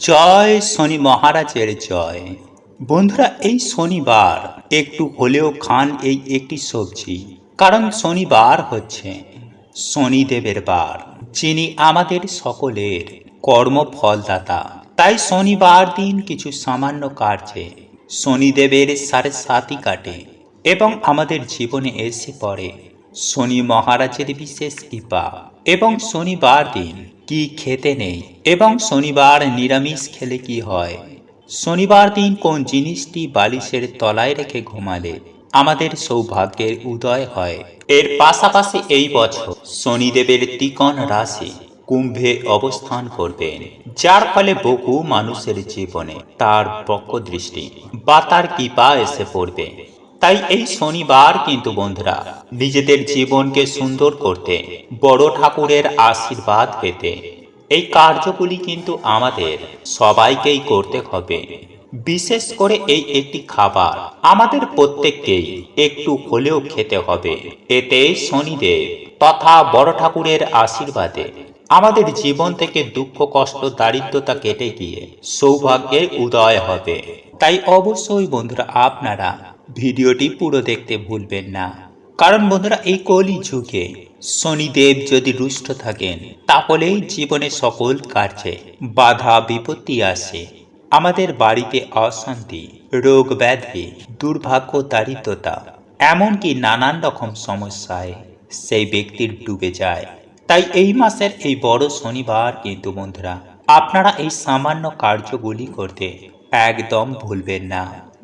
জয় শনি মহারাজের জয়। বন্ধুরা, এই শনিবার একটু হলেও খান এই একটি সবজি, কারণ শনিবার হচ্ছে শনিদেবের বার, যিনি আমাদের সকলের কর্মফলদাতা। তাই শনিবার দিন কিছু সামান্য কার্যে শনিদেবের সাড়ে সাতি কাটে এবং আমাদের জীবনে এসে পড়ে শনি মহারাজের বিশেষ কৃপা। এবং শনিবার দিন কি খেতে নেই এবং শনিবার নিরামিষ খেলে কি হয়, শনিবার দিন কোন জিনিসটি বালিশের তলায় রেখে ঘুমালে আমাদের সৌভাগ্যের উদয় হয়। এর পাশাপাশি এই বছর শনিদেবের ত্রিকোণ রাশি কুম্ভে অবস্থান করবেন, যার ফলে বহু মানুষের জীবনে তার পক্ষ দৃষ্টি বা তার কৃপা এসে পড়বে। তাই এই শনিবার কিন্তু বন্ধুরা, নিজেদের জীবনকে সুন্দর করতে, বড় ঠাকুরের আশীর্বাদ পেতে এই কার্যগুলি কিন্তু আমাদের সবাইকেই করতে হবে। বিশেষ করে এই একটি খাবার আমাদের প্রত্যেককেই একটু হলেও খেতে হবে। এতে শনিদেব তথা বড় ঠাকুরের আশীর্বাদে আমাদের জীবন থেকে দুঃখ, কষ্ট, দারিদ্রতা কেটে গিয়ে সৌভাগ্যের উদয় হবে। তাই অবশ্যই বন্ধুরা, আপনারা ভিডিওটি পুরো দেখতে ভুলবেন না। কারণ বন্ধুরা, এই কলি যুগে শনিদেব যদি রুষ্ট থাকেন, তাহলেই জীবনে সকল কার্যে বাধা বিপত্তি আসে। আমাদের বাড়িতে অশান্তি, রোগ ব্যাধি, দুর্ভাগ্য, দারিদ্রতা, এমনকি নানান রকম সমস্যায় সেই ব্যক্তির ডুবে যায়। তাই এই মাসের এই বড় শনিবার কিন্তু বন্ধুরা, আপনারা এই সামান্য কার্যগুলি করতে একদম ভুলবেন না।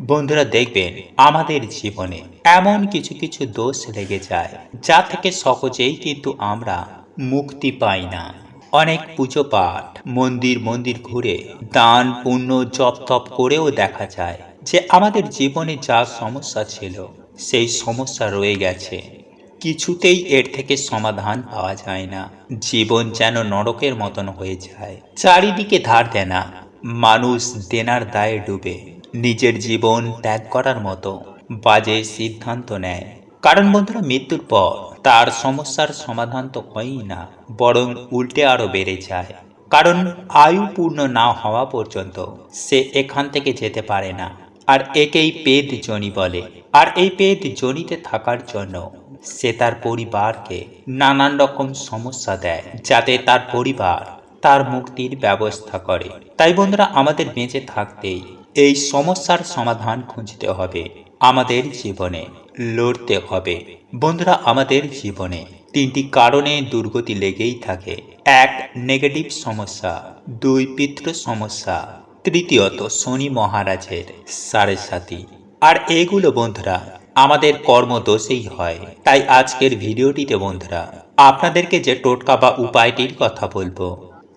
বন্ধুরা, দেখবেন আমাদের জীবনে এমন কিছু কিছু দোষ লেগে যায়, যা থেকে সহজেই কিন্তু আমরা মুক্তি পাই না। অনেক পুজো পাঠ, মন্দির মন্দির ঘুরে, দান পুণ্য জপ তপ করেও দেখা যায় যে আমাদের জীবনে যা সমস্যা ছিল সেই সমস্যা রয়ে গেছে। কিছুতেই এর থেকে সমাধান পাওয়া যায় না। জীবন যেন নরকের মতন হয়ে যায়। চারিদিকে ধার দেনা, মানুষ দেনার দায়ে ডুবে নিজের জীবন ত্যাগ করার মতো বাজে সিদ্ধান্ত নেয়। কারণ বন্ধুরা, মৃত্যুর পর তার সমস্যার সমাধান তো হয়ই না, বরং উল্টে আরো বেড়ে যায়। কারণ আয়ু পূর্ণ না হওয়া পর্যন্ত সে এখান থেকে যেতে পারে না। আর একেই পেদ জনি বলে। আর এই পেদ জনিতে থাকার জন্য সে তার পরিবারকে নানান রকম সমস্যা দেয়, যাতে তার পরিবার তার মুক্তির ব্যবস্থা করে। তাই বন্ধুরা, আমাদের বেঁচে থাকতেই এই সমস্যার সমাধান খুঁজতে হবে, আমাদের জীবনে লড়তে হবে। বন্ধুরা, আমাদের জীবনে তিনটি কারণে দুর্গতি লেগেই থাকে। এক, নেগেটিভ সমস্যা। দুই, পিতৃ সমস্যা। তৃতীয়ত শনি মহারাজের সাড়ে সাতি। আর এগুলো বন্ধুরা আমাদের কর্মদোষেই হয়। তাই আজকের ভিডিওটিতে বন্ধুরা আপনাদেরকে যে টোটকা বা উপায়টির কথা বলবো,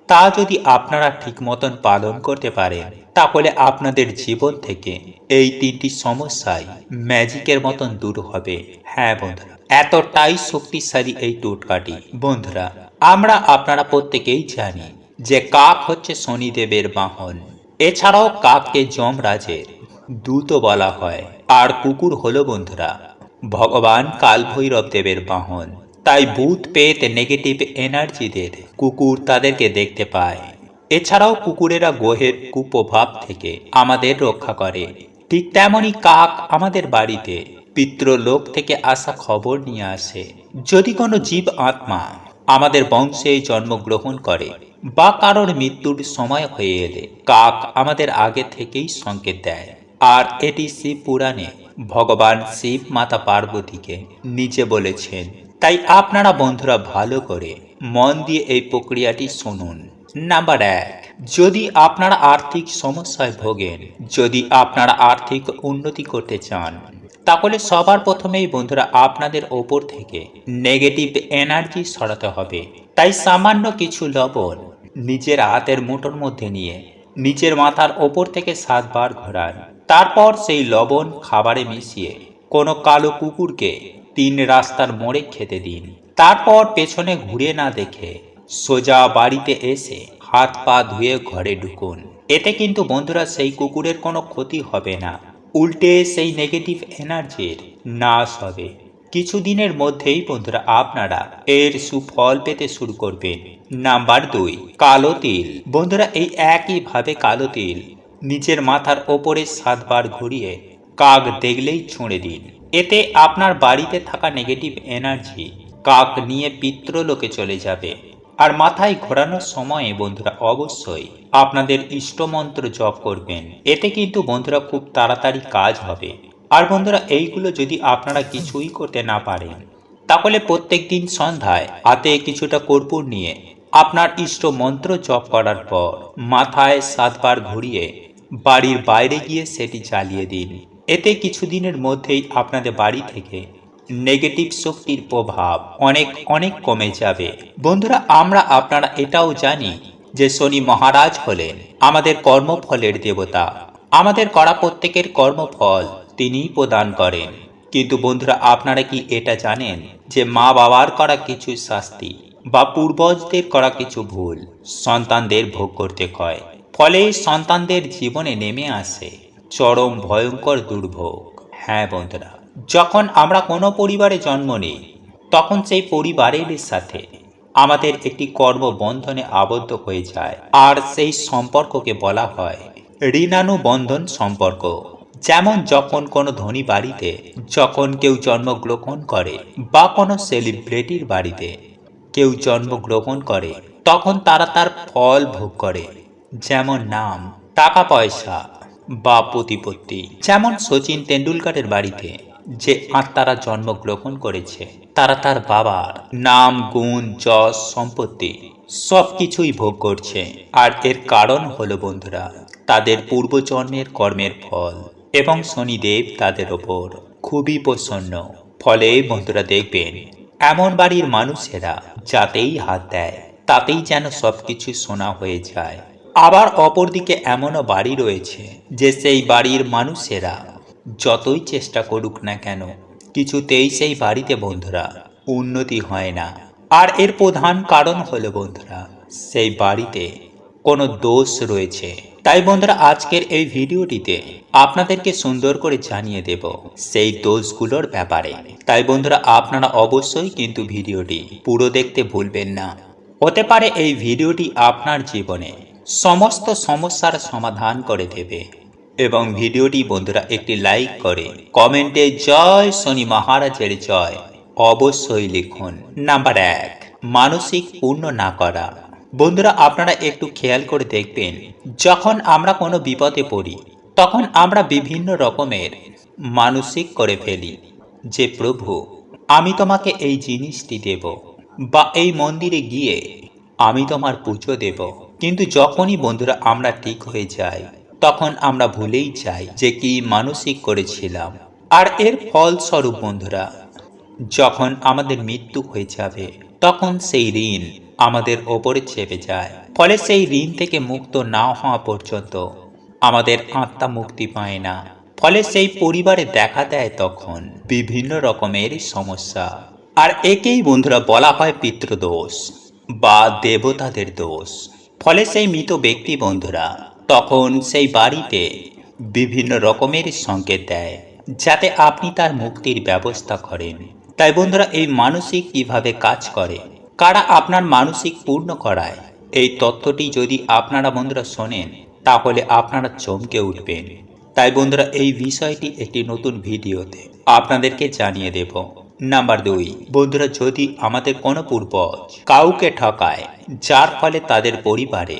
তা যদি আপনারা ঠিক মতন পালন করতে পারেন, তাহলে আপনাদের জীবন থেকে এই তিনটি সমস্যাই ম্যাজিকের মতন দূর হবে। হ্যাঁ বন্ধুরা, এতটাই শক্তিশালী এই টোটকাটি। বন্ধুরা, আপনারা প্রত্যেকেই জানি যে কাক হচ্ছে শনিদেবের বাহন। এছাড়াও কাককে যমরাজের দূত বলা হয়। আর কুকুর হলো বন্ধুরা ভগবান কালভৈরব দেবের বাহন। তাই ভূত পেত নেগেটিভ এনার্জিদের কুকুর তাদেরকে দেখতে পায়। এছাড়াও কুকুরেরা গ্রহের কুপ্রভাব থেকে আমাদের রক্ষা করে। ঠিক তেমনই কাক আমাদের বাড়িতে পিতৃলোক থেকে আসা খবর নিয়ে আসে। যদি কোনো জীব আত্মা আমাদের বংশে জন্মগ্রহণ করে বা কারোর মৃত্যুর সময় হয়ে এলে কাক আমাদের আগে থেকেই সংকেত দেয়। আর এটি শিব পুরাণে ভগবান শিব মাতা পার্বতীকে নিজে বলেছেন। তাই আপনারা বন্ধুরা ভালো করে মন দিয়ে এই প্রক্রিয়াটি শুনুন। নাম্বার 1, যদি আপনারা আর্থিক সমস্যায় ভোগেন, যদি আপনারা আর্থিক উন্নতি করতে চান, তাহলে সবার প্রথমেই বন্ধুরা আপনাদের ওপর থেকে নেগেটিভ এনার্জি সরাতে হবে। তাই সামান্য কিছু লবণ নিজের হাতের মুঠোর মধ্যে নিয়ে নিজের মাথার ওপর থেকে 7 বার ঘোরান। তারপর সেই লবণ খাবারে মিশিয়ে কোনো কালো কুকুরকে 3 রাস্তার মোড়ে খেতে দিন। তারপর পেছনে ঘুরে না দেখে সোজা বাড়িতে এসে হাত পা ধুয়ে ঘরে ঢুকুন। এতে কিন্তু বন্ধুরা সেই কুকুরের কোনো ক্ষতি হবে না, উল্টে সেই নেগেটিভ এনার্জির নাশ হবে। কিছুদিনের মধ্যেই বন্ধুরা আপনারা এর সুফল পেতে শুরু করবেন। নাম্বার 2, কালো তিল। বন্ধুরা এই একইভাবে কালো তিল নিচের মাথার ওপরে 7 বার ঘুরিয়ে কাক দেখলেই ছুঁড়ে দিন। এতে আপনার বাড়িতে থাকা নেগেটিভ এনার্জি কাক নিয়ে পিতৃলোকে চলে যাবে। আর মাথায় ঘোরানোর সময়ে বন্ধুরা অবশ্যই আপনাদের ইষ্টমন্ত্র জপ করবেন। এতে কিন্তু বন্ধুরা খুব তাড়াতাড়ি কাজ হবে। আর বন্ধুরা এইগুলো যদি আপনারা কিছুই করতে না পারেন, তাহলে প্রত্যেক দিন সন্ধ্যায় হাতে কিছুটা কর্পূর নিয়ে আপনার ইষ্ট মন্ত্র জপ করার পর মাথায় 7 বার ঘুরিয়ে বাড়ির বাইরে গিয়ে সেটি জ্বালিয়ে দিন। এতে কিছুদিনের মধ্যেই আপনাদের বাড়ি থেকে নেগেটিভ শক্তির প্রভাব অনেক অনেক কমে যাবে। বন্ধুরা আমরা আপনারা এটাও জানি যে শনি মহারাজ হলেন আমাদের কর্মফলের দেবতা। আমাদের করা প্রত্যেকের কর্মফল তিনিই প্রদান করেন। কিন্তু বন্ধুরা আপনারা কি এটা জানেন যে মা বাবার করা কিছু শাস্তি বা পূর্বজদের করা কিছু ভুল সন্তানদের ভোগ করতে হয়, ফলে সন্তানদের জীবনে নেমে আসে চরম ভয়ঙ্কর দুর্ভোগ। হ্যাঁ বন্ধুরা, যখন আমরা কোনো পরিবারে জন্ম নিই তখন সেই পরিবারের সাথে আমাদের একটি কর্মবন্ধনে আবদ্ধ হয়ে যায়। আর সেই সম্পর্ককে বলা হয় ঋণানুবন্ধন সম্পর্ক। যেমন যখন কোনো ধনী বাড়িতে যখন কেউ জন্মগ্রহণ করে বা কোনো সেলিব্রিটির বাড়িতে কেউ জন্মগ্রহণ করে, তখন তারা তার ফল ভোগ করে, যেমন নাম, টাকা পয়সা বা প্রতিপত্তি। যেমন সচিন তেন্ডুলকরের বাড়িতে যে আত্মারা জন্মগ্রহণ করেছে তারা তার বাবার নাম, গুণ, যশ, সম্পত্তি সব কিছুই ভোগ করছে। আর এর কারণ হলো বন্ধুরা তাদের পূর্বজন্মের কর্মের ফল, এবং শনিদেব তাদের ওপর খুবই প্রসন্ন। ফলে বন্ধুরা দেখবেন এমন বাড়ির মানুষেরা যাতেই হাত দেয় তাতেই যেন সবকিছু সোনা হয়ে যায়। আবার অপরদিকে এমনও বাড়ি রয়েছে যে সেই বাড়ির মানুষেরা যতই চেষ্টা করুক না কেন কিছুতেই সেই বাড়িতে বন্ধুরা উন্নতি হয় না। আর এর প্রধান কারণ হলো বন্ধুরা সেই বাড়িতে কোনো দোষ রয়েছে। তাই বন্ধুরা আজকের এই ভিডিওটিতে আপনাদেরকে সুন্দর করে জানিয়ে দেব সেই দোষগুলোর ব্যাপারে। তাই বন্ধুরা আপনারা অবশ্যই কিন্তু ভিডিওটি পুরো দেখতে ভুলবেন না। হতে পারে এই ভিডিওটি আপনার জীবনে সমস্ত সমস্যার সমাধান করে দেবে। এবং ভিডিওটি বন্ধুরা একটি লাইক করে কমেন্টে জয় শনি মহারাজের জয় অবশ্যই লিখুন। নাম্বার 1, মানসিক পূর্ণ না করা। বন্ধুরা আপনারা একটু খেয়াল করে দেখবেন যখন আমরা কোনো বিপদে পড়ি তখন আমরা বিভিন্ন রকমের মানসিক করে ফেলি যে প্রভু আমি তোমাকে এই জিনিসটি দেব, বা এই মন্দিরে গিয়ে আমি তোমার পুজো দেব। কিন্তু যখনই বন্ধুরা আমরা ঠিক হয়ে যাই তখন আমরা ভুলেই যাই যে কি মানসিক করেছিলাম। আর এর ফলস্বরূপ বন্ধুরা যখন আমাদের মৃত্যু হয়ে যাবে তখন সেই ঋণ আমাদের ওপরে চেপে যায়। ফলে সেই ঋণ থেকে মুক্ত না হওয়া পর্যন্ত আমাদের আত্মা মুক্তি পায় না। ফলে সেই পরিবারে দেখা দেয় তখন বিভিন্ন রকমের সমস্যা। আর একেই বন্ধুরা বলা হয় পিতৃদোষ বা দেবতাদের দোষ। ফলে সেই মৃত ব্যক্তি বন্ধুরা তখন সেই বাড়িতে বিভিন্ন রকমের সংকেত দেয় যাতে আপনি তার মুক্তির ব্যবস্থা করেন। তাই বন্ধুরা এই মানসিক কিভাবে কাজ করে, কারা আপনার মানসিক পূর্ণ করায়, এই তথ্যটি যদি আপনারা বন্ধুরা শোনেন তাহলে আপনারা চমকে উঠবেন। তাই বন্ধুরা এই বিষয়টি একটি নতুন ভিডিওতে আপনাদেরকে জানিয়ে দেব। নাম্বার 2, বন্ধুরা যদি আমাদের কোনো পূর্বজ কাউকে ঠকায় যার ফলে তাদের পরিবারে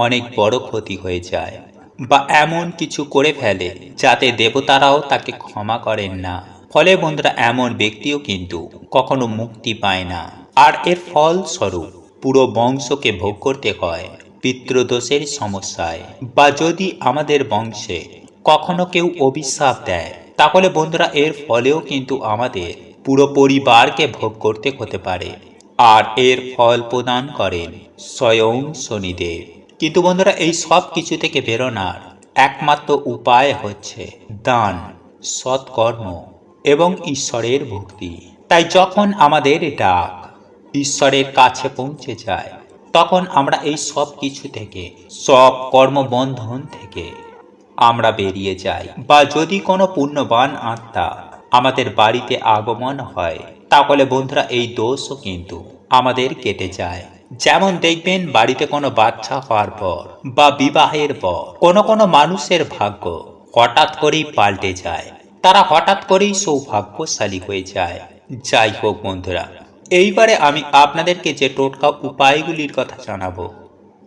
অনেক বড় ক্ষতি হয়ে যায়, বা এমন কিছু করে ফেলে যাতে দেবতারাও তাকে ক্ষমা করেন না, ফলে বন্ধুরা এমন ব্যক্তিও কিন্তু কখনো মুক্তি পায় না। আর এর ফলস্বরূপ পুরো বংশকে ভোগ করতে হয় পিতৃদোষের সমস্যায়। বা যদি আমাদের বংশে কখনো কেউ অভিশাপ দেয় তাহলে বন্ধুরা এর ফলেও কিন্তু আমাদের পুরো পরিবারকে ভোগ করতে হতে পারে। আর এর ফল প্রদান করেন স্বয়ং শনিদেব। কিন্তু বন্ধুরা এই সব কিছু থেকে বেরোনোর একমাত্র উপায় হচ্ছে দান, সৎকর্ম এবং ঈশ্বরের ভক্তি। তাই যখন আমাদের ডাক ঈশ্বরের কাছে পৌঁছে যায় তখন আমরা এই সব কিছু থেকে, সব কর্মবন্ধন থেকে আমরা বেরিয়ে যাই। বা যদি কোনো পুণ্যবান আত্মা আমাদের বাড়িতে আগমন হয় তাহলে বন্ধুরা এই দোষও কিন্তু আমাদের কেটে যায়। যেমন দেখবেন বাড়িতে কোনো বাচ্চা হওয়ার পর বা বিবাহের পর কোনো কোনো মানুষের ভাগ্য হঠাৎ করেই পাল্টে যায়, তারা হঠাৎ করেই সৌভাগ্যশালী হয়ে যায়। যাই হোক বন্ধুরা, এইবারে আমি আপনাদেরকে যে টোটকা উপায়গুলির কথা জানাবো,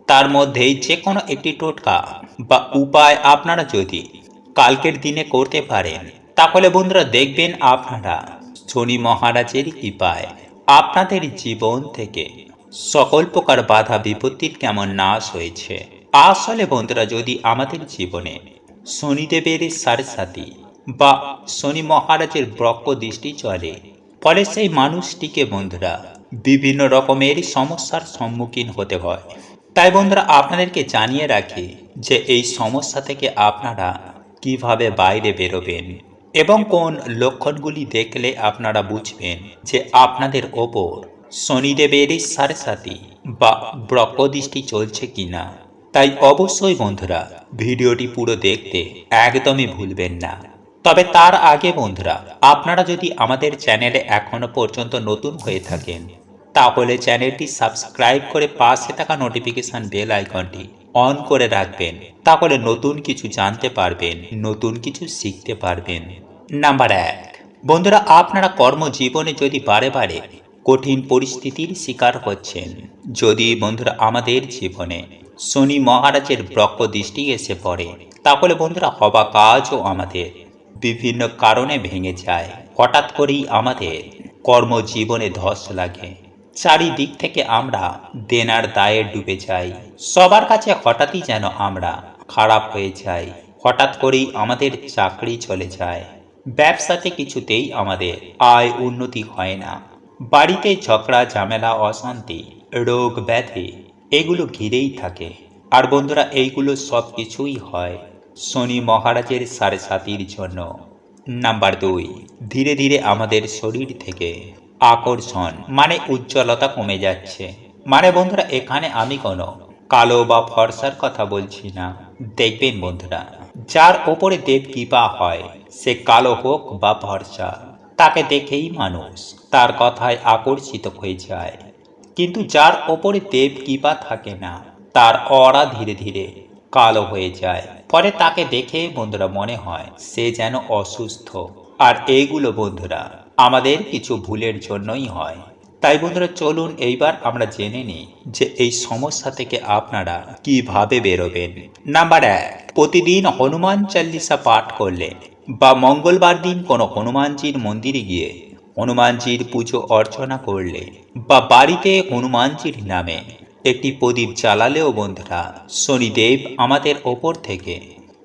তার মধ্যেই যে কোনো একটি টোটকা বা উপায় আপনারা যদি কালকের দিনে করতে পারেন, তাহলে বন্ধুরা দেখবেন আপনারা শনি মহারাজের কৃপায় আপনাদের জীবন থেকে সকল প্রকার বাধা বিপত্তির কেমন নাশ হয়েছে। আসলে বন্ধুরা, যদি আমাদের জীবনে শনিদেবের সাড়ে বা শনি মহারাজের ব্রহ্ম দৃষ্টি চলে, ফলে সেই মানুষটিকে বন্ধুরা বিভিন্ন রকমের সমস্যার সম্মুখীন হতে হয়। তাই বন্ধুরা আপনাদেরকে জানিয়ে রাখি যে এই সমস্যা থেকে আপনারা কিভাবে বাইরে বেরোবেন এবং কোন লক্ষণগুলি দেখলে আপনারা বুঝবেন যে আপনাদের ওপর শনিদেবের সাড়ে বা ব্রহ্মদৃষ্টি চলছে কিনা। তাই অবশ্যই বন্ধুরা ভিডিওটি পুরো দেখতে একদমই ভুলবেন না। তবে তার আগে বন্ধুরা, আপনারা যদি আমাদের চ্যানেলে এখনো পর্যন্ত নতুন হয়ে থাকেন, তাহলে চ্যানেলটি সাবস্ক্রাইব করে পাশে থাকা নোটিফিকেশন বেল আইকনটি অন করে রাখবেন। তাহলে নতুন কিছু জানতে পারবেন, নতুন কিছু শিখতে পারবেন। নাম্বার 1, বন্ধুরা আপনারা কর্মজীবনে যদি বারে বারে কঠিন পরিস্থিতির শিকার হচ্ছেন, যদি বন্ধুরা আমাদের জীবনে শনি মহারাজের ব্রহ্ম দৃষ্টি এসে পড়ে, তাহলে বন্ধুরা হবা কাজও আমাদের বিভিন্ন কারণে ভেঙে যায়। হঠাৎ করেই আমাদের কর্মজীবনে ধস লাগে, চারিদিক থেকে আমরা দেনার দায়ে ডুবে যাই, সবার কাছে হঠাৎই যেন আমরা খারাপ হয়ে যাই, হঠাৎ করেই আমাদের চাকরি চলে যায়, ব্যবসাতে কিছুতেই আমাদের আয় উন্নতি হয় না, বাড়িতে ঝগড়া ঝামেলা অশান্তি রোগ ব্যাধি এগুলো ঘিরেই থাকে। আর বন্ধুরা এইগুলো সব কিছুই হয় শনি মহারাজের সাড়ে জন্য। নাম্বার 2, ধীরে ধীরে আমাদের শরীর থেকে আকর্ষণ মানে উজ্জ্বলতা কমে যাচ্ছে। মানে বন্ধুরা এখানে আমি কোনো কালো বা ফর্সার কথা বলছি না। দেখবেন বন্ধুরা, যার ওপরে দেব কৃপা হয়, সে কালো হোক বা ফর্সা, তাকে দেখেই মানুষ তার কথায় আকর্ষিত হয়ে যায়। কিন্তু যার ওপরে দেব কৃপা থাকে না, তার অরা ধীরে ধীরে কালো হয়ে যায়, পরে তাকে দেখে বন্ধুরা মনে হয় সে যেন অসুস্থ। আর এইগুলো বন্ধুরা আমাদের কিছু ভুলের জন্যই হয়। তাই বন্ধুরা চলুন এইবার আমরা জেনে নিই যে এই সমস্যা থেকে আপনারা কিভাবে বেরোবেন। নাম্বার 1, প্রতিদিন হনুমান চালিসা পাঠ করলে বা মঙ্গলবার দিন কোনো হনুমানজির মন্দিরে গিয়ে হনুমানজির পুজো অর্চনা করলে বা বাড়িতে হনুমানজির নামে একটি প্রদীপ জ্বালালেও বন্ধুরা শনিদেব আমাদের ওপর থেকে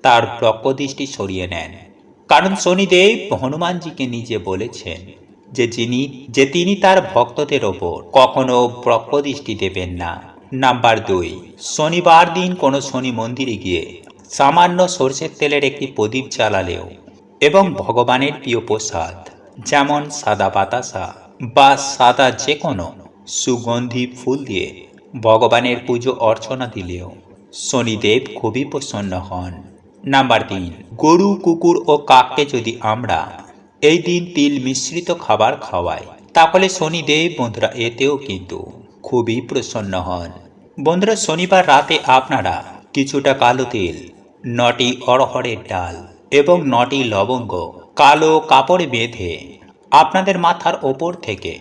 তার ব্রহ্মদৃষ্টি সরিয়ে নেন। কারণ শনিদেব হনুমানজিকে নিজে বলেছেন যে তিনি তার ভক্তদের ওপর কখনো ব্রহ্মদৃষ্টি দেবেন না। নাম্বার 2, শনিবার দিন কোনো শনি মন্দিরে গিয়ে সামান্য সরষের তেলের একটি প্রদীপ জ্বালালেও এবং ভগবানের প্রিয় প্রসাদ যেমন সাদা বাতাসা বা সাদা যে কোনো সুগন্ধি ফুল দিয়ে ভগবানের পুজো অর্চনা দিলেও শনিদেব খুবই প্রসন্ন হন। নাম্বার 3, গরু কুকুর ও কাককে যদি আমরা এই দিন তিল মিশ্রিত খাবার খাওয়াই, তাহলে শনিদেব বন্ধুরা এতেও কিন্তু খুবই প্রসন্ন হন। বন্ধুরা শনিবার রাতে আপনারা কিছুটা কালো তিল, 9টি অড়হরের ডাল এবং 9টি লবঙ্গ কালো কাপড়ে বেঁধে আপনাদের মাথার ওপর থেকে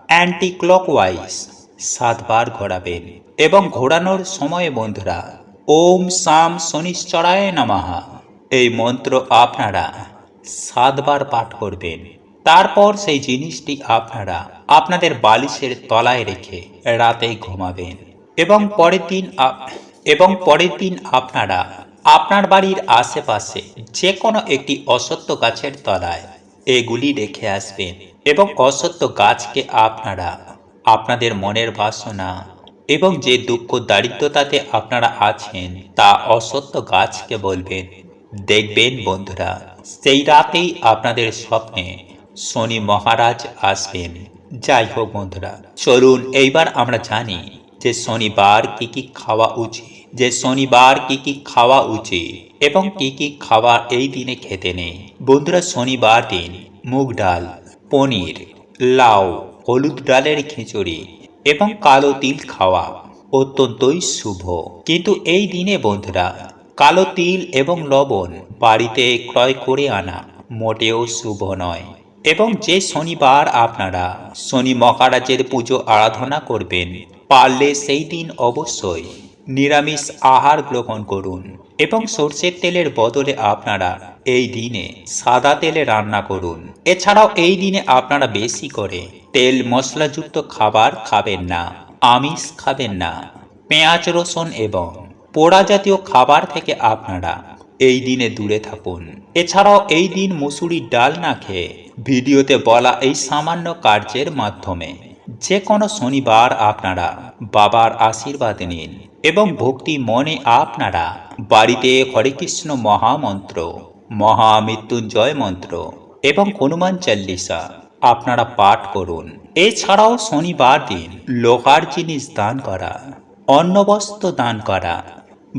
অ্যান্টি ক্লকওয়াইজ 7 বার ঘোরাবেন এবং ঘোরানোর সময়ে বন্ধুরা ওম সাম শনিশ্চরায় নমঃ এই মন্ত্র আপনারা 7 বার পাঠ করবেন। তারপর সেই জিনিসটি আপনারা আপনাদের বালিশের তলায় রেখে রাতে ঘুমাবেন এবং পরের দিন আপনারা আপনার বাড়ির আশেপাশে যে কোনো একটি অশ্বত্থ গাছের তলায় এগুলি রেখে আসবেন এবং অশ্বত্থ গাছকে আপনারা আপনাদের মনের বাসনা এবং যে দুঃখ দারিদ্রতাতে আপনারা আছেন তা অশ্বত্থ গাছকে বলবেন। দেখবেন বন্ধুরা সেই রাতেই আপনাদের স্বপ্নে শনি মহারাজ আসবেন। যাই হোক বন্ধুরা চলুন এইবার আমরা জানি যে শনিবার কি খাওয়া উচিত এবং কি খাওয়া এই দিনে খেতে নেই। বন্ধুরা শনিবার দিন মুগ ডাল, পনির, লাউ, হলুদ ডালের খিচুড়ি এবং কালো তিল খাওয়া অত্যন্তই শুভ। কিন্তু এই দিনে বন্ধুরা কালো তিল এবং লবণ বাড়িতে ক্রয় করে আনা মোটেও শুভ নয়। এবং যে শনিবার আপনারা শনি মহারাজের পুজো আরাধনা করবেন, পারলে সেই দিন অবশ্যই নিরামিষ আহার গ্রহণ করুন এবং সর্ষের তেলের বদলে আপনারা এই দিনে সাদা তেলে রান্না করুন। এছাড়াও এই দিনে আপনারা বেশি করে তেল মশলাযুক্ত খাবার খাবেন না, আমিষ খাবেন না, পেঁয়াজ রসুন এবং পোড়া জাতীয় খাবার থেকে আপনারা এই দিনে দূরে থাকুন। এছাড়াও এই দিন মুসুরির ডাল না খেয়ে ভিডিওতে বলা এই সামান্য কার্যের মাধ্যমে যে কোনো শনিবার আপনারা বাবার আশীর্বাদ নিন এবং ভক্তি মনে আপনারা বাড়িতে হরে কৃষ্ণ মহামন্ত্র, মহামৃত্যুঞ্জয় মন্ত্র এবং হনুমান চল্লিশা আপনারা পাঠ করুন। এছাড়াও শনিবার দিন লোহার জিনিস দান করা, অন্নবস্ত্র দান করা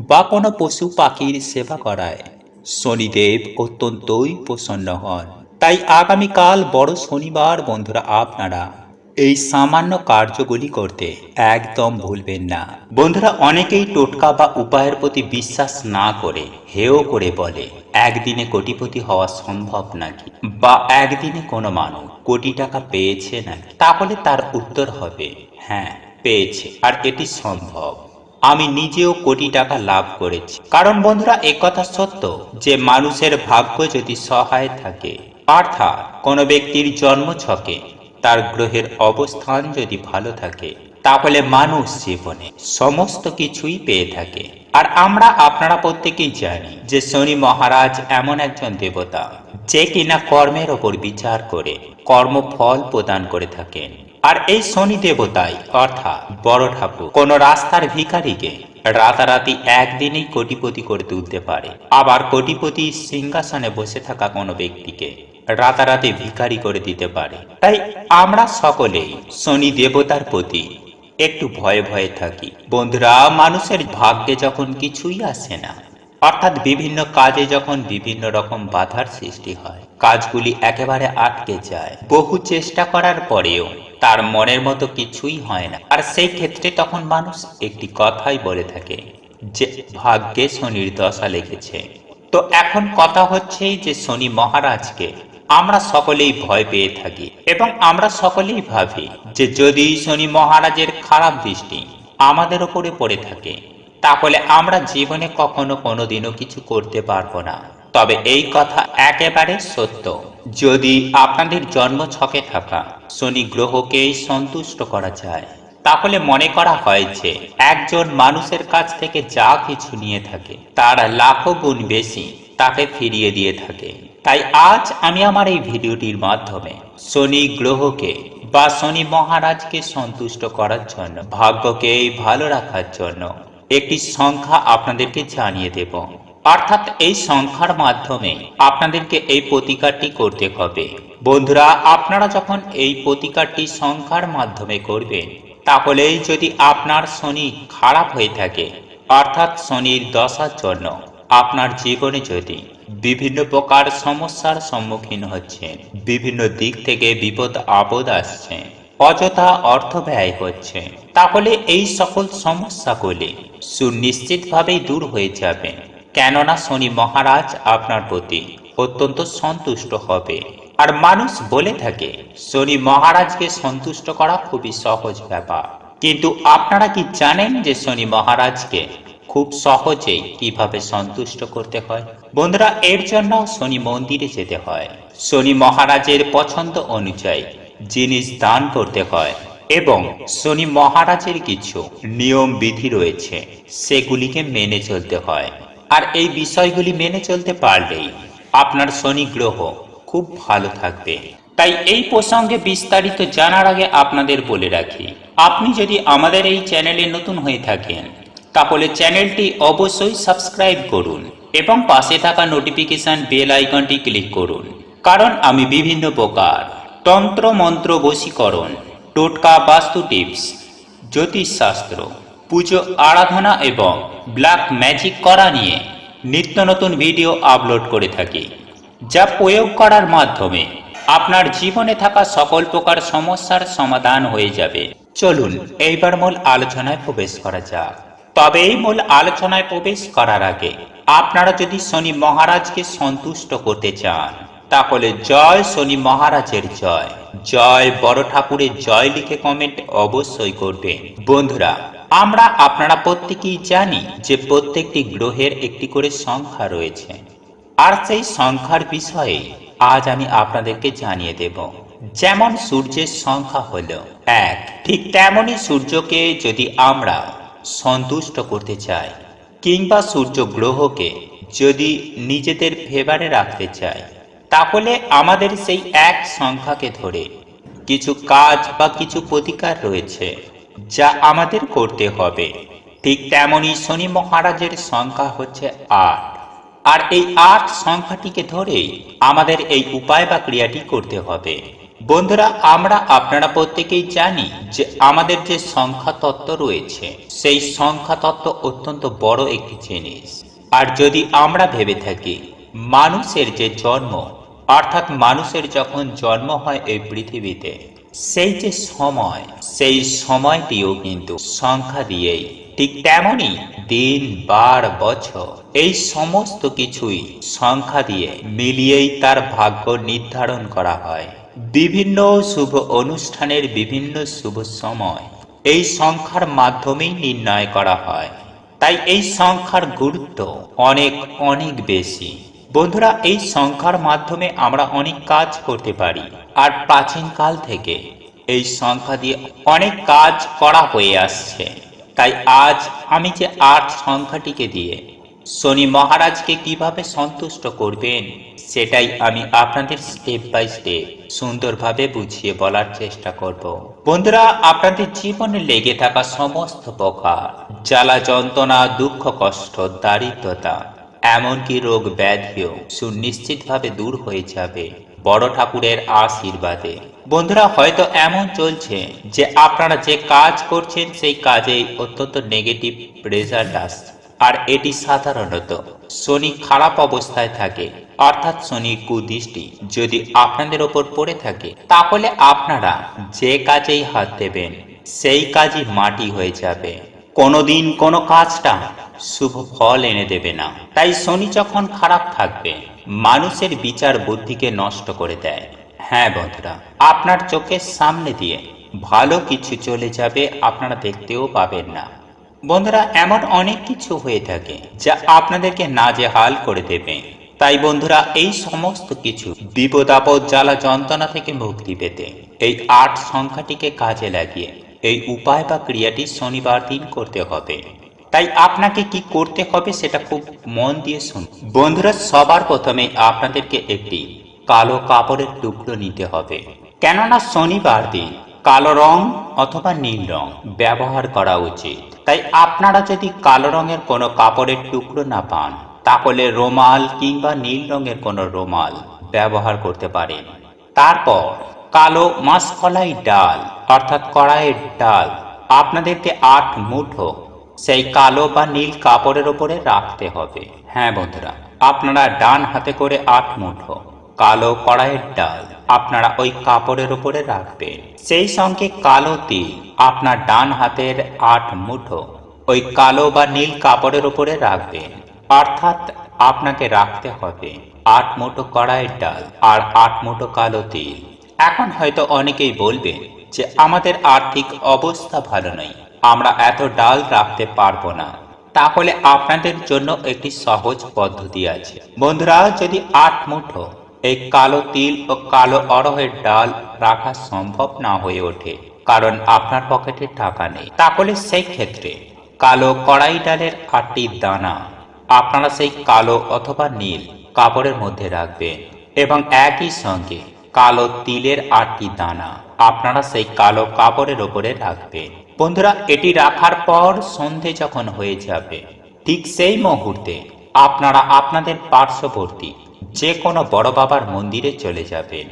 বা কোনো পশু পাখির সেবা করায় শনিদেব অত্যন্তই প্রসন্ন হন। তাই আগামীকাল বড় শনিবার বন্ধুরা আপনারা এই সামান্য কার্যগুলি করতে একদম ভুলবেন না। বন্ধুরা অনেকেই টোটকা বা উপায়ের প্রতি বিশ্বাস না করে হেও করে বলে একদিনে কোটিপতি হওয়া সম্ভব নাকি, বা একদিনে কোনো মানুষ কোটি টাকা পেয়েছে নাকি। তাহলে তার উত্তর হবে হ্যাঁ পেয়েছে, আর এটি সম্ভব। আমি নিজেও কোটি টাকা লাভ করেছি। কারণ বন্ধুরা একথা সত্য যে মানুষের ভাগ্য যদি সহায় থাকে, অর্থাৎ কোনো ব্যক্তির জন্ম ছকে তার গ্রহের অবস্থান যদি ভালো থাকে, তাহলে মানুষ জীবনে সমস্ত কিছুই পেয়ে থাকে। আর আমরা আপনারা প্রত্যেকেই জানি যে শনি মহারাজ এমন একজন দেবতা যে কিনা কর্মের ওপর বিচার করে কর্মফল প্রদান করে থাকেন। আর এই শনি দেবতাই অর্থাৎ বড় ঠাকুর কোন রাস্তার ভিখারিকে রাতারাতি একদিনেই কোটিপতি করে তুলতে পারে, আবার কোটিপতি সিংহাসনে বসে থাকা কোনো ব্যক্তিকে রাতারাতি ভিখারি করে দিতে পারে। তাই আমরা সকলেই শনি দেবতার প্রতি একটু ভয়ে ভয়ে থাকি। বন্ধুরা মানুষের ভাগ্যে যখন কিছুই আসে না, অর্থাৎ বিভিন্ন কাজে যখন বিভিন্ন রকম বাধার সৃষ্টি হয়, কাজগুলি একেবারে আটকে যায়, বহু চেষ্টা করার পরেও তার মনের মতো কিছুই হয় না, আর সেই ক্ষেত্রে তখন মানুষ একটি কথাই বলে থাকে যে ভাগ্যে শনির দশা লেগেছে। তো এখন কথা হচ্ছে যে শনি মহারাজকে আমরা সকলেই ভয় পেয়ে থাকি এবং আমরা সকলেই ভাবি যে যদি শনি মহারাজের খারাপ দৃষ্টি আমাদের উপরে পড়ে থাকে তাহলে আমরা জীবনে কখনো কোনোদিনও কিছু করতে পারবো না। তবে এই কথা একেবারে সত্য। যদি আপনাদের জন্ম ছকে থাকা শনি গ্রহকে সন্তুষ্ট করা যায়, তাহলে মনে করা হয় যে একজন মানুষের কাছ থেকে যা কিছু নিয়ে থাকে তার লাখো গুণ বেশি তাকে ফিরিয়ে দিয়ে থাকে। তাই আজ আমি আমার এই ভিডিওটির মাধ্যমে শনি গ্রহকে বা শনি মহারাজকে সন্তুষ্ট করার জন্য, ভাগ্যকে ভালো রাখার জন্য একটি সংখ্যা আপনাদেরকে জানিয়ে দেব। অর্থাৎ এই সংখ্যার মাধ্যমে আপনাদেরকে এই প্রতিকারটি করতে হবে। বন্ধুরা আপনারা যখন এই প্রতিকারটি সংখ্যার মাধ্যমে করবেন, তাহলে যদি আপনার শনি খারাপ হয়ে থাকে, অর্থাৎ শনির দশার জন্য আপনার জীবনে যদি বিভিন্ন প্রকার সমস্যার সম্মুখীন হচ্ছেন, বিভিন্ন দিক থেকে বিপদ আপদ আসছে, অযথা অর্থ ব্যয় হচ্ছে, তাহলে এই সকল সমস্যাগুলি সুনিশ্চিতভাবেই দূর হয়ে যাবে। কেননা শনি মহারাজ আপনার প্রতি অত্যন্ত সন্তুষ্ট হবে। আর মানুষ বলে থাকে শনি মহারাজকে সন্তুষ্ট করা খুবই সহজ ব্যাপার, কিন্তু আপনারা কি জানেন যে শনি মহারাজকে খুব সহজেই কিভাবে সন্তুষ্ট করতে হয়? বন্ধুরা এর জন্য শনি মন্দিরে যেতে হয়, শনি মহারাজের পছন্দ অনুযায়ী জিনিস দান করতে হয় এবং শনি মহারাজের কিছু নিয়ম বিধি রয়েছে সেগুলিকে মেনে চলতে হয়। আর এই বিষয়গুলি মেনে চলতে পারলেই আপনার শনি গ্রহ খুব ভালো থাকবে। তাই এই প্রসঙ্গে বিস্তারিত জানার আগে আপনাদের বলে রাখি, আপনি যদি আমাদের এই চ্যানেলে নতুন হয়ে থাকেন তাহলে চ্যানেলটি অবশ্যই সাবস্ক্রাইব করুন এবং পাশে থাকা নোটিফিকেশন বেল আইকনটি ক্লিক করুন। কারণ আমি বিভিন্ন প্রকার তন্ত্র মন্ত্র, বশীকরণ, টোটকা, বাস্তু টিপস, জ্যোতিষশাস্ত্র, পুজো আরাধনা এবং ব্ল্যাক ম্যাজিক করা নিয়ে নিত্য নতুন ভিডিও আপলোড করে থাকি, যা প্রয়োগ করার মাধ্যমে আপনার জীবনে থাকা সকল প্রকার সমস্যার সমাধান হয়ে যাবে। চলুন এইবার মূল আলোচনায় প্রবেশ করা যাক। তবে এই মূল আলোচনায় প্রবেশ করার আগে আপনারা যদি শনি মহারাজকে সন্তুষ্ট করতে চান, তাহলে জয় শনি মহারাজের জয়, জয় বড় ঠাকুরের জয় লিখে কমেন্ট অবশ্যই করবেন। বন্ধুরা, আমরা আপনারা প্রত্যেকেই জানি যে প্রত্যেকটি গ্রহের একটি করে সংখ্যা রয়েছে, আর সেই সংখ্যার বিষয়ে আজ আমি আপনাদেরকে জানিয়ে দেব। যেমন সূর্যের সংখ্যা হলো 1, ঠিক তেমনই সূর্যকে যদি আমরা সন্তুষ্ট করতে চাই কিংবা সূর্য গ্রহকে যদি নিজেদের ফেভারে রাখতে চাই, তাহলে আমাদের সেই এক সংখ্যাকে ধরে কিছু কাজ বা কিছু প্রতিকার রয়েছে যা আমাদের করতে হবে। ঠিক তেমনই শনি মহারাজের সংখ্যা হচ্ছে 8, আর এই 8 সংখ্যাটিকে ধরেই আমাদের এই উপায় বা ক্রিয়াটি করতে হবে। বন্ধুরা, আমরা আপনারা প্রত্যেকেই জানি যে আমাদের যে সংখ্যা তত্ত্ব রয়েছে সেই সংখ্যা তত্ত্ব অত্যন্ত বড় একটি জিনিস। আর যদি আমরা ভেবে থাকি মানুষের যে জন্ম, অর্থাৎ মানুষের যখন জন্ম হয় এই পৃথিবীতে, সেই যে সময়, সেই সময়টিও কিন্তু সংখ্যা দিয়েই, ঠিক তেমনই দিন, বার, বছর এই সমস্ত কিছুই সংখ্যা দিয়ে মিলিয়েই তার ভাগ্য নির্ধারণ করা হয়। বিভিন্ন শুভ অনুষ্ঠানের বিভিন্ন শুভ সময় এই সংখ্যার মাধ্যমেই নির্ণয় করা হয়। তাই এই সংখ্যার গুরুত্ব অনেক অনেক বেশি। বন্ধুরা, এই সংখ্যার মাধ্যমে আমরা অনেক কাজ করতে পারি, আর প্রাচীন কাল থেকে এই সংখ্যা দিয়ে অনেক কাজ করা হয়ে আসছে। তাই আজ আমি যে 8 সংখ্যাটিকে দিয়ে শনি মহারাজকে কিভাবে সন্তুষ্ট করবেন সেটাই আমি আপনাদের স্টেপ বাই স্টেপ সুন্দরভাবে বুঝিয়ে বলার চেষ্টা করব। বন্ধুরা, আপনাদের জীবনে লেগে থাকা সমস্ত প্রকার জ্বালা যন্ত্রণা, দুঃখ কষ্ট, দারিদ্রতা, এমনকি রোগ ব্যাধিও সুনিশ্চিতভাবে দূর হয়ে যাবে বড় ঠাকুরের আশীর্বাদে। বন্ধুরা, হয়তো এমন চলছে যে আপনারা যে কাজ করছেন সেই কাজেই অত্যন্ত নেগেটিভ রেজাল্ট আসছে, আর এটি সাধারণত শনি খারাপ অবস্থায় থাকে, অর্থাৎ শনির কুদৃষ্টি যদি আপনাদের ওপর পড়ে থাকে, তাহলে আপনারা যে কাজেই হাত দেবেন সেই কাজই মাটি হয়ে যাবে, কোনোদিন কোনো কাজটা শুভ ফল এনে দেবে না। তাই শনি যখন খারাপ থাকবে মানুষের বিচার বুদ্ধিকে নষ্ট করে দেয়। হ্যাঁ বন্ধুরা, আপনার চোখের সামনে দিয়ে ভালো কিছু চলে যাবে, আপনারা দেখতেও পাবেন না। বন্ধুরা, এমন অনেক কিছু হয়ে থাকে যা আপনাদেরকে নাজেহাল করে দেবে। তাই বন্ধুরা, এই সমস্ত কিছু বিপদ আপদ জ্বালা যন্ত্রণা থেকে মুক্তি পেতে এই 8 সংখ্যাটিকে কাজে লাগিয়ে এই উপায় বা ক্রিয়াটি শনিবার দিন করতে হবে। তাই আপনাকে কি করতে হবে সেটা খুব মন দিয়ে শুনুন। বন্ধুরা, সবার প্রথমে আপনাদেরকে একটি কালো কাপড়ের টুকরো নিতে হবে, কেননা শনিবার দিন কালো রং অথবা নীল রং ব্যবহার করা উচিত। তাই আপনারা যদি কালো রঙের কোনো কাপড়ের টুকরো না পান, তাহলে রুমাল কিংবা নীল রঙের কোনো রুমাল ব্যবহার করতে পারেন। তারপর কালো মাসকলাই ডাল অর্থাৎ কড়াইয়ের ডাল আপনাদেরকে 8 মুঠো সেই কালো বা নীল কাপড়ের উপরে রাখতে হবে। হ্যাঁ বন্ধুরা, আপনারা ডান হাতে করে 8 মুঠো কালো কড়াইয়ের ডাল আপনারা ওই কাপড়ের উপরে রাখবেন। সেই সঙ্গে কালো তিল আপনার ডান হাতের 8 মুঠো ওই কালো বা নীল কাপড়ের উপরে রাখবেন। অর্থাৎ আপনাকে রাখতে হবে 8 মুঠো কড়াইয়ের ডাল আর 8 মুঠো কালো তিল। এখন হয়তো অনেকেই বলবেন যে আমাদের আর্থিক অবস্থা ভালো নয়, আমরা এত ডাল রাখতে পারবো না। তাহলে আপনাদের জন্য একটি সহজ পদ্ধতি আছে। বন্ধুরা, যদি 8 মুঠো এই কালো তিল ও কালো অড়হরের ডাল রাখা সম্ভব না হয়ে ওঠে, কারণ আপনার পকেটে টাকা নেই, তাহলে সেই ক্ষেত্রে কালো কড়াই ডালের 8টি দানা আপনারা সেই কালো অথবা নীল কাপড়ের মধ্যে রাখবেন, এবং একই সঙ্গে কালো তিলের 8টি দানা আপনারা সেই কালো কাপড়ের ওপরে রাখবেন। বন্ধুরা, এটি রাখার পর সন্ধে যখন হয়ে যাবে, ঠিক সেই মুহূর্তে আপনারা আপনাদের পার্শ্ববর্তী যে কোনো বড় বাবার মন্দিরে চলে যাবেন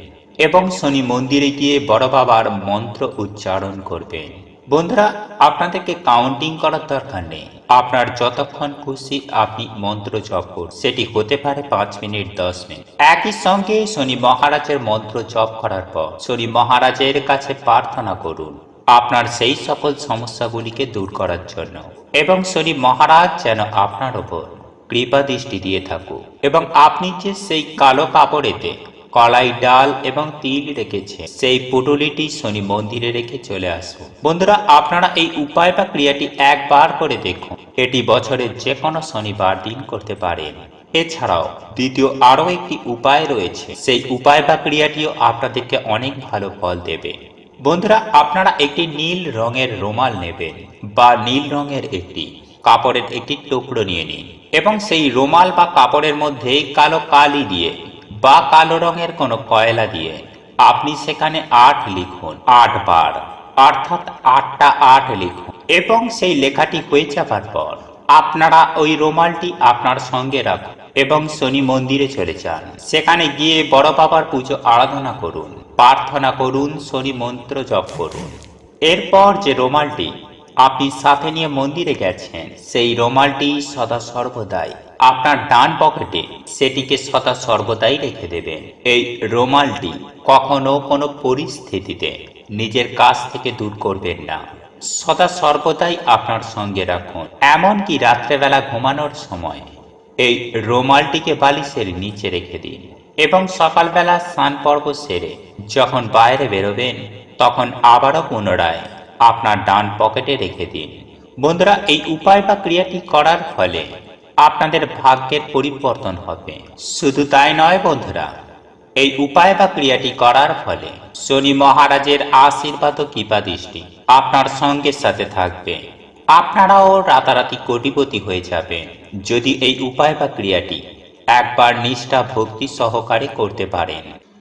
এবং শনি মন্দিরে গিয়ে বড় বাবার মন্ত্র উচ্চারণ করবেন। বন্ধুরা, আপনাদেরকে কাউন্টিং করার দরকার নেই, আপনার যতক্ষণ খুশি আপনি মন্ত্র জপ করুন, সেটি হতে পারে 5 মিনিট 10 মিনিট। একই সঙ্গে শনি মহারাজের মন্ত্র জপ করার পর শনি মহারাজের কাছে প্রার্থনা করুন আপনার সেই সকল সমস্যাগুলিকে দূর করার জন্য, এবং শনি মহারাজ যেন আপনার ওপর কৃপা দৃষ্টি দিয়ে থাকুক, এবং আপনি যে সেই কালো কাপড়েতে কলাই ডাল এবং তিল রেখেছে সেই পুটুলিটি শনি মন্দিরে রেখে চলে আসুন। বন্ধুরা, আপনারা এই উপায় বা ক্রিয়াটি একবার করে দেখুন। এটি বছরের যে কোনো শনিবার দিন করতে পারেন। এছাড়াও দ্বিতীয় আরও একটি উপায় রয়েছে, সেই উপায় বা ক্রিয়াটিও আপনাদেরকে অনেক ভালো ফল দেবে। বন্ধুরা, আপনারা একটি নীল রঙের রুমাল নেবেন বা নীল রঙের একটি কাপড়ের একটি টুকরো নিয়ে নিন, এবং সেই রুমাল বা কাপড়ের মধ্যে কালো কালি দিয়ে বা কালো রঙের কোনো কয়লা দিয়ে আপনি সেখানে ৮ লিখুন, ৮ বার, অর্থাৎ ৮টা ৮ লিখুন, এবং সেই লেখাটি হয়ে যাবার পর আপনারা ওই রুমালটি আপনার সঙ্গে রাখুন এবং শনি মন্দিরে চলে যান। সেখানে গিয়ে বড় বাবার পুজো আরাধনা করুন, প্রার্থনা করুন, শনি মন্ত্র জপ করুন। এরপর যে রুমালটি আপনি সাথে নিয়ে মন্দিরে গেছেন সেই রুমালটি সদা সর্বদাই আপনার ডান পকেটে সেটিকে সদা সর্বদাই রেখে দেবেন। এই রুমালটি কখনো কোনো পরিস্থিতিতে নিজের কাছ থেকে দূর করবেন না, সদা সর্বদাই আপনার সঙ্গে রাখুন। এমনকি রাত্রেবেলা ঘুমানোর সময় এই রুমালটিকে বালিশের নিচে রেখে দিন, এবং সকালবেলা স্নান পর্ব সেরে যখন বাইরে বেরোবেন তখন আবারও পুনরায় আপনার ডান পকেটে রেখে দিন। বন্ধুরা, এই উপায় বা ক্রিয়াটি করার ফলে আপনাদের ভাগ্যের পরিবর্তন হবে। শুধু তাই নয় বন্ধুরা, এই উপায় বা ক্রিয়াটি করার ফলে শনি মহারাজের আশীর্বাদ ও কৃপা দৃষ্টি আপনার সঙ্গে সাথে থাকবে। আপনারাও রাতারাতি কোটিপতি হয়ে যাবেন যদি এই উপায় বা ক্রিয়াটি একবার নিষ্ঠা ভক্তি সহকারে করতে পারেন।